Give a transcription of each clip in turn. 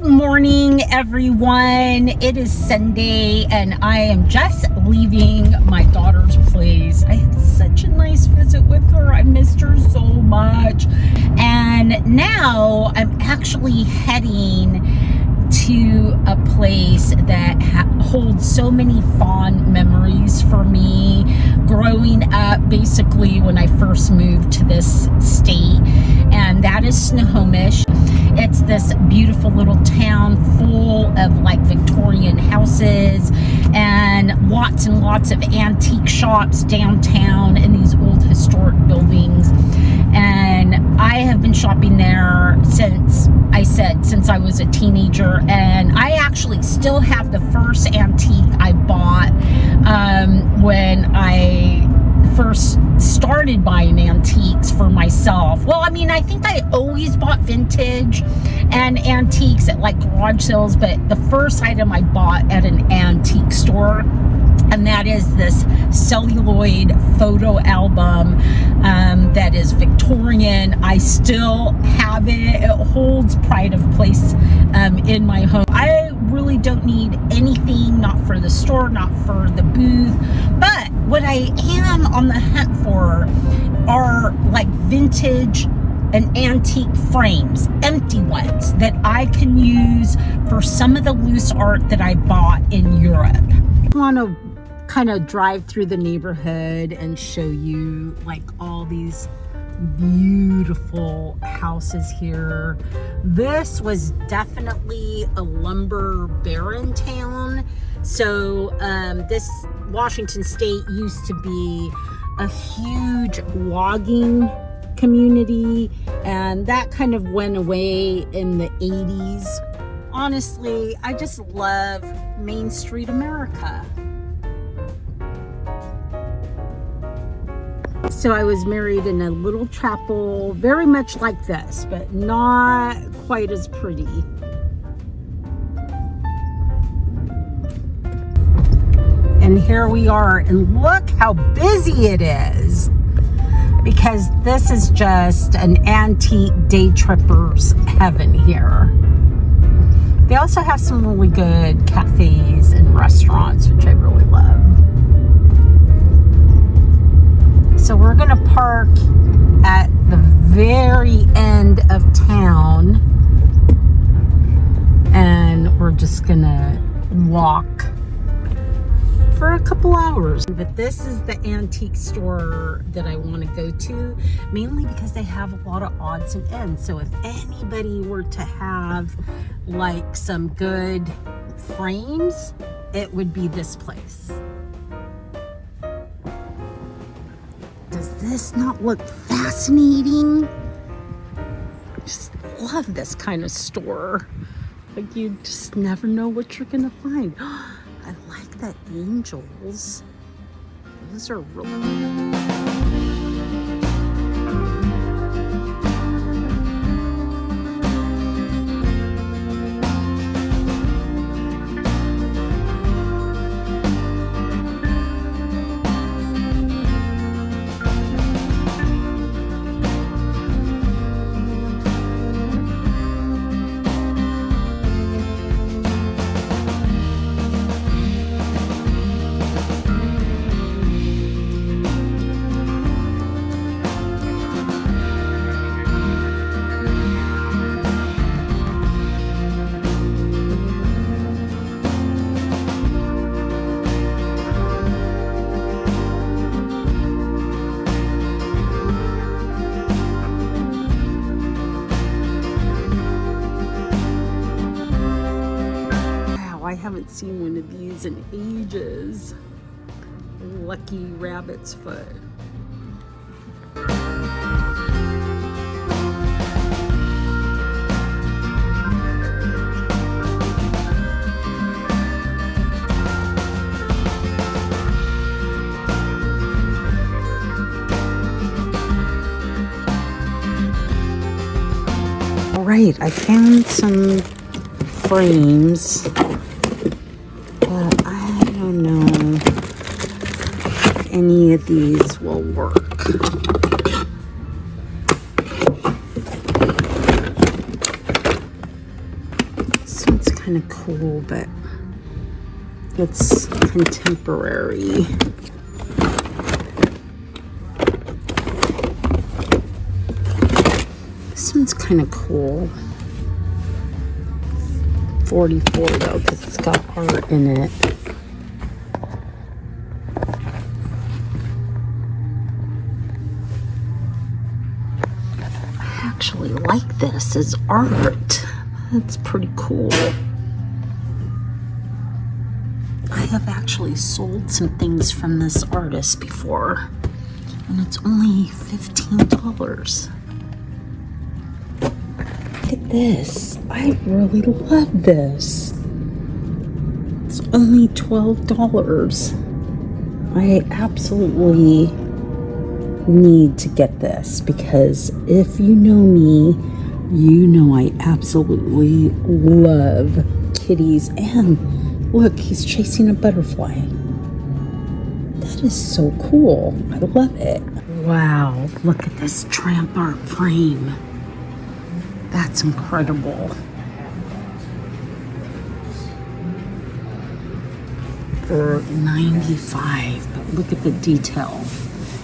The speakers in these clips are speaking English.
Good morning, everyone. It is Sunday and I am just leaving my daughter's place. I had such a nice visit with her. I missed her so much. And now I'm actually heading to a place that holds so many fond memories for me growing up, basically when I first moved to this state, and that is Snohomish. It's this beautiful little town full of like Victorian houses and lots of antique shops downtown in these old historic buildings. And I have been shopping there since I was a teenager, and I actually still have the first antique I bought when I first started buying antiques for myself. Well, I mean, I think I always bought vintage and antiques at like garage sales, but the first item I bought at an antique store, and that is this celluloid photo album that is Victorian. I still have it. It holds pride of place in my home. I really don't need anything, not for the store, not for the booth, but what I am on the hunt for are like vintage and antique frames, empty ones that I can use for some of the loose art that I bought in Europe. I want to kind of drive through the neighborhood and show you like all these beautiful houses here. This was definitely a lumber baron town. So this Washington state used to be a huge logging community, and that kind of went away in the 80s. Honestly, I just love Main Street America. So I was married in a little chapel, very much like this, but not quite as pretty. And here we are, and look how busy it is, because this is just an antique day tripper's heaven here. They also have some really good cafes and restaurants, which I really love. So we're gonna park at the very end of town, and we're just gonna walk for a couple hours. But this is the antique store that I want to go to, mainly because they have a lot of odds and ends. So if anybody were to have like some good frames, it would be this place. Does this not look fascinating? I just love this kind of store. Like, you just never know what you're gonna find. I like the angels. Those are really... I haven't seen one of these in ages. Lucky rabbit's foot. All right, I found some frames. But I don't know if any of these will work. kind of cool, but it's contemporary. This one's kind of cool. $44 though, because it's got art in it. I actually like this as art. That's pretty cool. I have actually sold some things from this artist before, and it's only $15. Look at this. I really love this. It's only $12. I absolutely need to get this because if you know me, you know I absolutely love kitties. And look, he's chasing a butterfly. That is so cool. I love it. Wow, look at this tramp art frame. That's incredible. For $95, but look at the detail.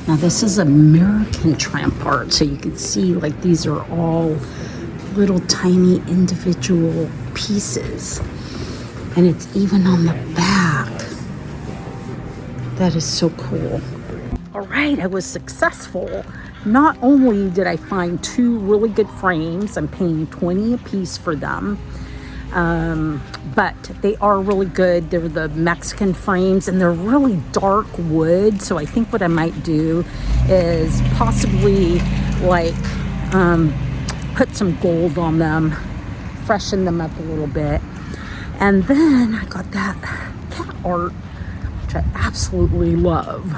Now this is American tramp art, so you can see like these are all little tiny individual pieces. And it's even on the back. That is so cool. All right, I was successful. Not only did I find 2 really good frames, I'm paying $20 a piece for them, but they are really good. They're the Mexican frames and they're really dark wood. So I think what I might do is possibly like put some gold on them, freshen them up a little bit. And then I got that cat art, which I absolutely love.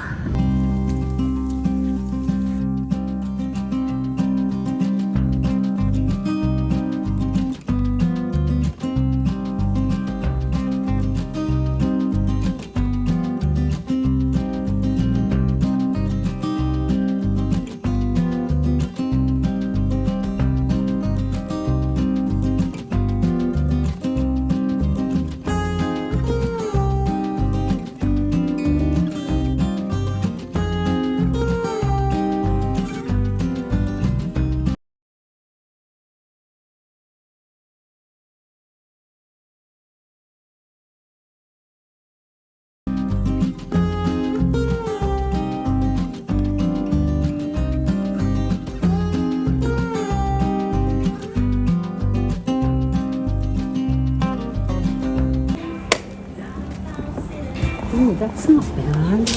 Oh, that's not bad.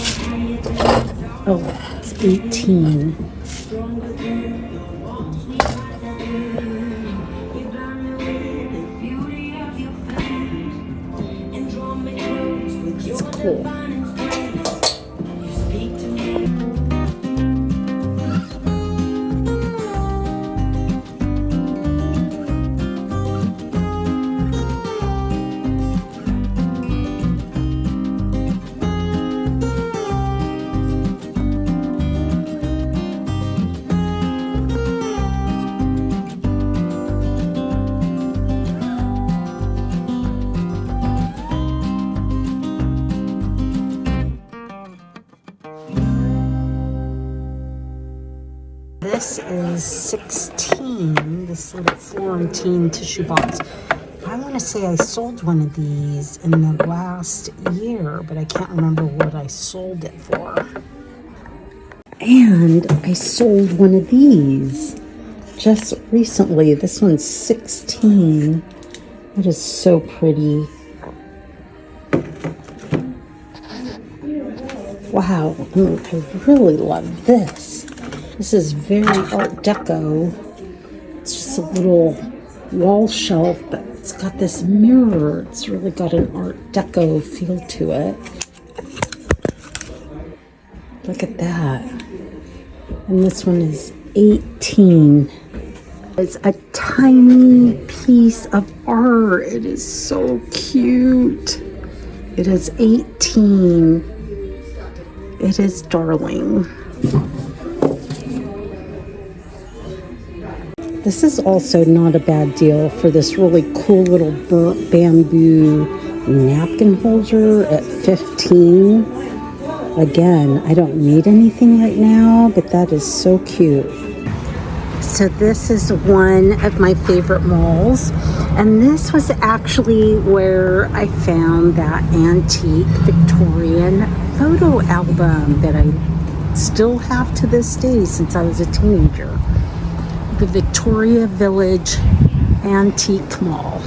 Oh, it's 18. It's cool. This is 16, this little Florentine tissue box. I want to say I sold one of these in the last year, but I can't remember what I sold it for. And I sold one of these just recently. This one's 16. It is so pretty. Wow, I really love this. This is very Art Deco. It's just a little wall shelf, but it's got this mirror. It's really got an Art Deco feel to it. Look at that. And this one is 18. It's a tiny piece of art. It is so cute. It is 18. It is darling. This is also not a bad deal for this really cool little burnt bamboo napkin holder at $15. Again, I don't need anything right now, but that is so cute. So this is one of my favorite malls, and this was actually where I found that antique Victorian photo album that I still have to this day since I was a teenager. The Victoria Village Antique Mall.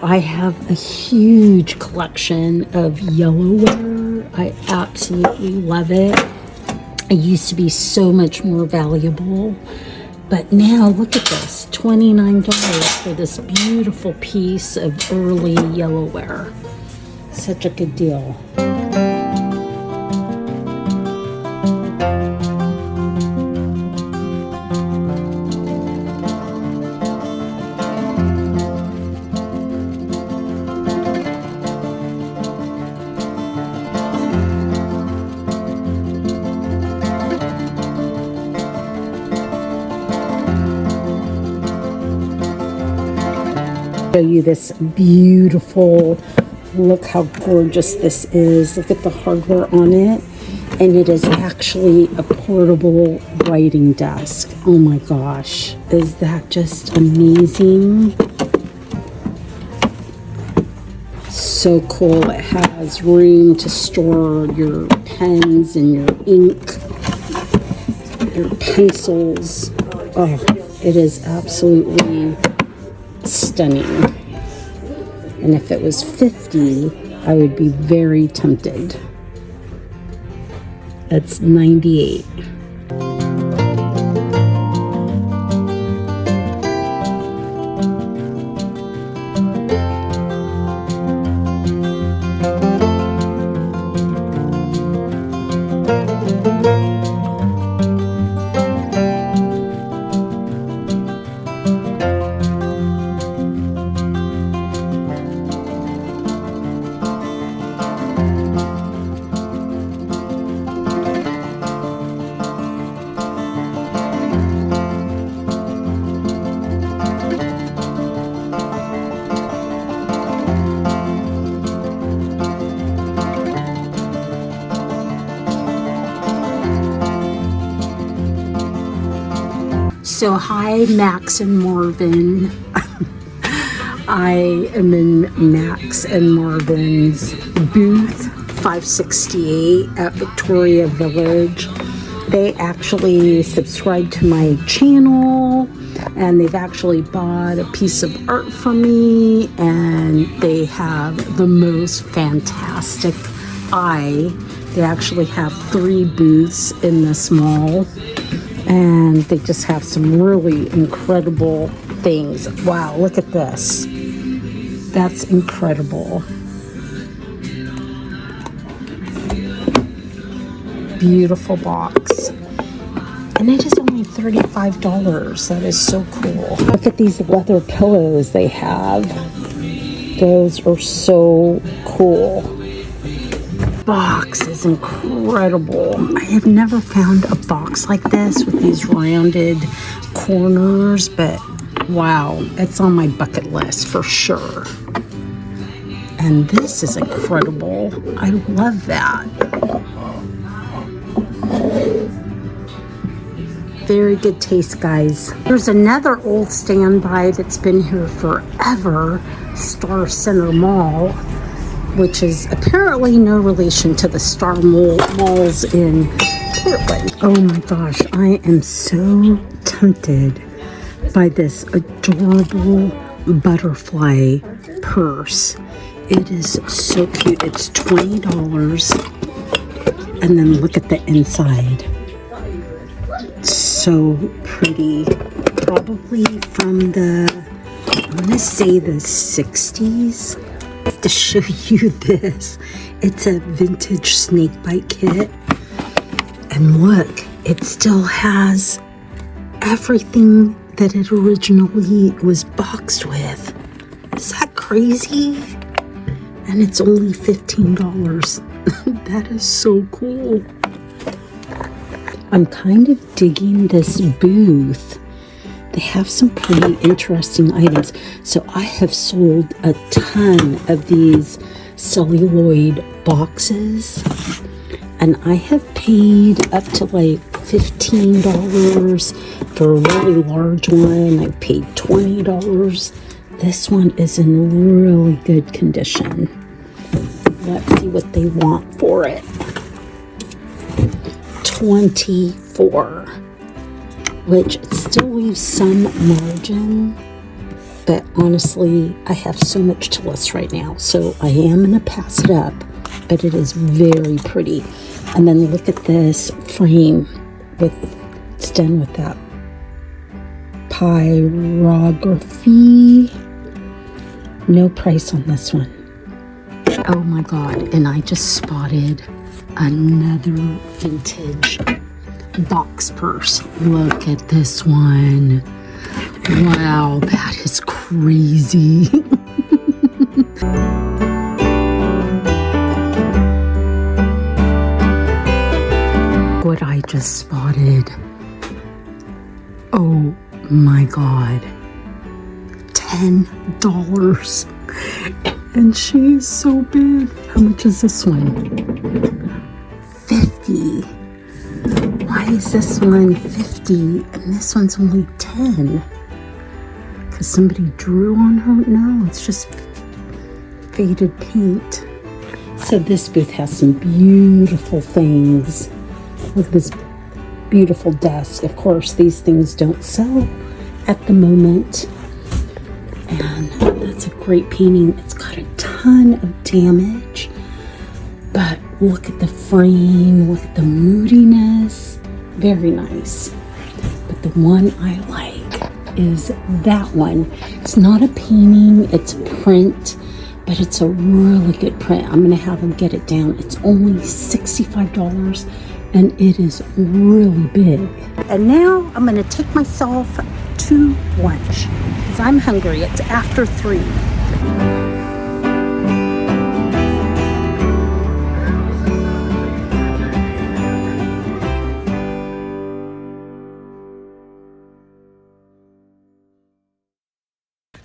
I have a huge collection of yellowware. I absolutely love it. It used to be so much more valuable, but now look at this, $29 for this beautiful piece of early yellowware. Such a good deal. Show you this beautiful, look how gorgeous this is. Look at the hardware on it, and it is actually a portable writing desk. Oh my gosh, is that just amazing? So cool. It has room to store your pens and your ink, your pencils. Oh, it is absolutely stunning. And if it was $50, I would be very tempted. It's $98. So hi, Max and Marvin. I am in Max and Marvin's booth 568 at Victoria Village. They actually subscribe to my channel, and they've actually bought a piece of art from me, and they have the most fantastic eye. They actually have 3 booths in this mall, and they just have some really incredible things. Wow, look at this. That's incredible. Beautiful box. And it is only $35. That is so cool. Look at these leather pillows they have. Those are so cool. Box is incredible. I have never found a box like this with these rounded corners, but wow, it's on my bucket list for sure. And this is incredible. I love that. Very good taste, guys. There's another old standby that's been here forever, Star Center Mall, which is apparently no relation to the Star Malls in Portland. Oh my gosh, I am so tempted by this adorable butterfly purse. It is so cute. It's $20. And then look at the inside. So pretty. Probably from the I'm gonna say the 60s to show you this. It's a vintage snakebite kit. And look, it still has everything that it originally was boxed with. Is that crazy? And it's only $15. That is so cool. I'm kind of digging this booth. They have some pretty interesting items. So I have sold a ton of these celluloid boxes, and I have paid up to like $15 for a really large one. I paid $20. This one is in really good condition. Let's see what they want for it. $24, which still leaves some margin, but honestly, I have so much to list right now, so I am gonna pass it up, but it is very pretty. And then look at this frame it's done with that pyrography. No price on this one. Oh my God, and I just spotted another vintage box purse. Look at this one. Wow, that is crazy. What I just spotted. Oh my God. $10. And she is so big. How much is this one? $50. Why is this one $50 and this one's only $10? Because somebody drew on her? No, it's just faded paint. So this booth has some beautiful things. Look at this beautiful desk. Of course, these things don't sell at the moment. And that's a great painting. It's got a ton of damage, but look at the frame, look at the moodiness. Very nice. But the one I like is that one. It's not a painting, it's a print, but it's a really good print. I'm gonna have them get it down. It's only $65 and it is really big. And now I'm gonna take myself to lunch because I'm hungry. It's after 3.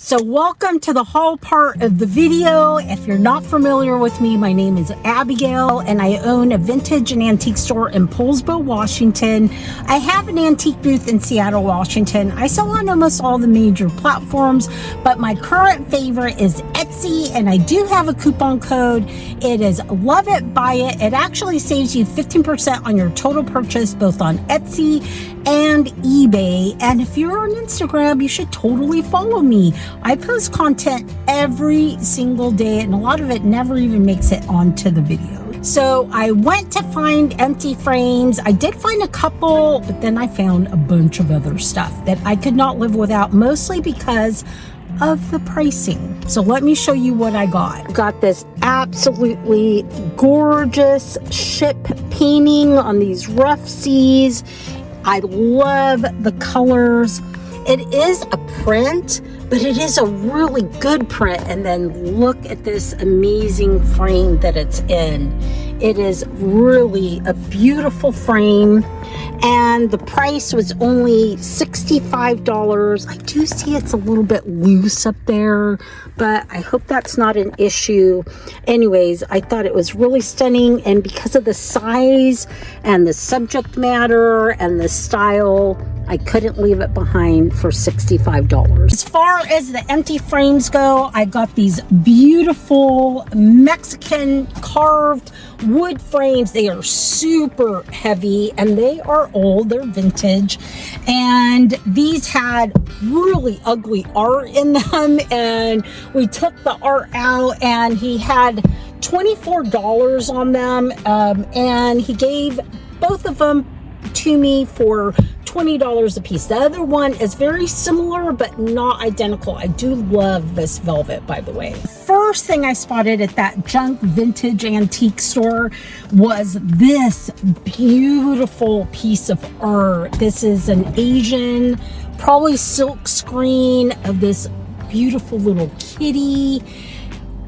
So welcome to the haul part of the video. If you're not familiar with me, my name is Abigail and I own a vintage and antique store in Poulsbo, Washington. I have an antique booth in Seattle, Washington. I sell on almost all the major platforms, but my current favorite is Etsy, and I do have a coupon code. It is LOVEITBUYIT. It actually saves you 15% on your total purchase, both on Etsy and eBay. And if you're on Instagram, you should totally follow me. I post content every single day, and a lot of it never even makes it onto the video. So I went to find empty frames. I did find a couple, but then I found a bunch of other stuff that I could not live without, mostly because of the pricing. So let me show you what I got. Got this absolutely gorgeous ship painting on these rough seas. I love the colors. It is a print, but it is a really good print. And then look at this amazing frame that it's in. It is really a beautiful frame, and the price was only $65. I do see it's a little bit loose up there, but I hope that's not an issue. Anyways, I thought it was really stunning, and because of the size and the subject matter and the style, I couldn't leave it behind for $65. As far as the empty frames go, I got these beautiful Mexican carved wood frames. They are super heavy and they are old, they're vintage. And these had really ugly art in them, and we took the art out, and he had $24 on them, and he gave both of them to me for $20 a piece. The other one is very similar, but not identical. I do love this velvet, by the way. First thing I spotted at that junk vintage antique store was this beautiful piece of art. This is an Asian, probably silk screen of this beautiful little kitty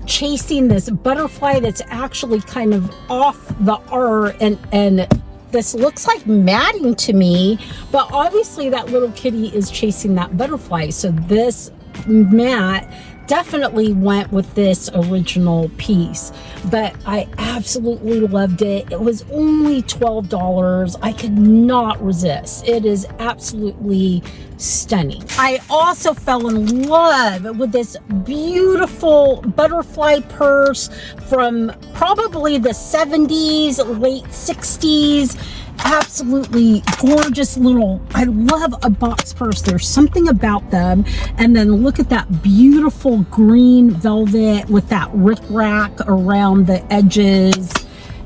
chasing this butterfly that's actually kind of off the art, and this looks like matting to me, but obviously that little kitty is chasing that butterfly. So this mat definitely went with this original piece, but I absolutely loved it. It was only $12. I could not resist. It is absolutely stunning. I also fell in love with this beautiful butterfly purse from probably the 70s, late 60s. Absolutely gorgeous little, I love a box purse. There's something about them. And then look at that beautiful green velvet with that rickrack around the edges.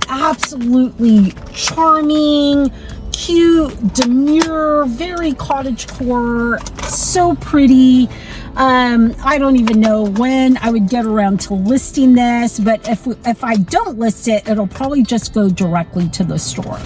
Absolutely charming, cute, demure, very cottagecore, so pretty. I don't even know when I would get around to listing this, but if I don't list it, it'll probably just go directly to the store.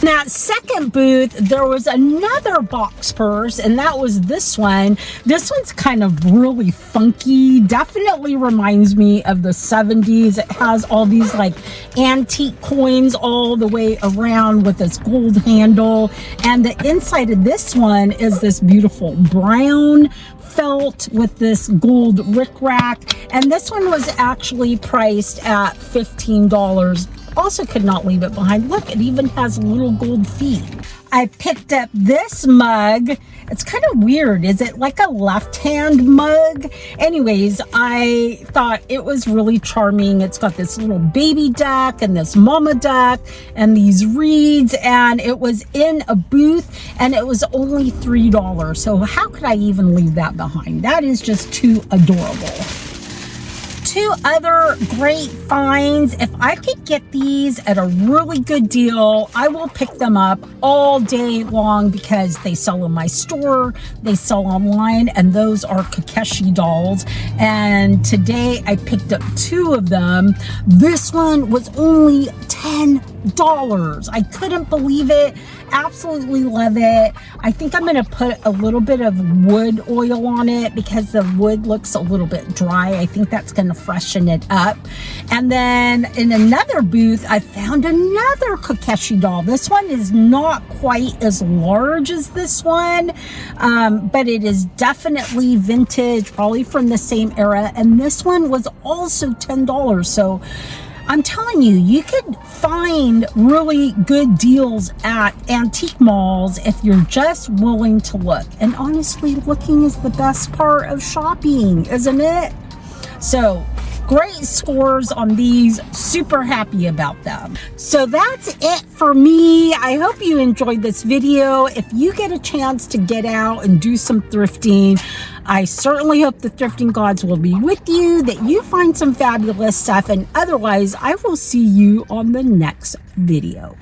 In that second booth, there was another box purse, and that was this one. This one's kind of really funky. Definitely reminds me of the 70s. It has all these like antique coins all the way around with this gold handle. And the inside of this one is this beautiful brown felt with this gold rickrack. And this one was actually priced at $15. Also could not leave it behind. Look, it even has little gold feet. I picked up this mug. It's kind of weird. Is it like a left-hand mug? Anyways, I thought it was really charming. It's got this little baby duck and this mama duck and these reeds, and it was in a booth and it was only $3. So how could I even leave that behind? That is just too adorable. Two other great finds. If I could get these at a really good deal, I will pick them up all day long because they sell in my store, they sell online, and those are Kokeshi dolls. And today I picked up two of them. This one was only $10. I couldn't believe it. Absolutely love it. I think I'm going to put a little bit of wood oil on it because the wood looks a little bit dry. I think that's going to freshen it up. And then in another booth, I found another Kokeshi doll. This one is not quite as large as this one, but it is definitely vintage, probably from the same era. And this one was also $10. So I'm telling you, you could find really good deals at antique malls if you're just willing to look. And honestly, looking is the best part of shopping, isn't it? So great scores on these. Super happy about them. So that's it for me. I hope you enjoyed this video. If you get a chance to get out and do some thrifting, I certainly hope the thrifting gods will be with you, that you find some fabulous stuff, and otherwise I will see you on the next video.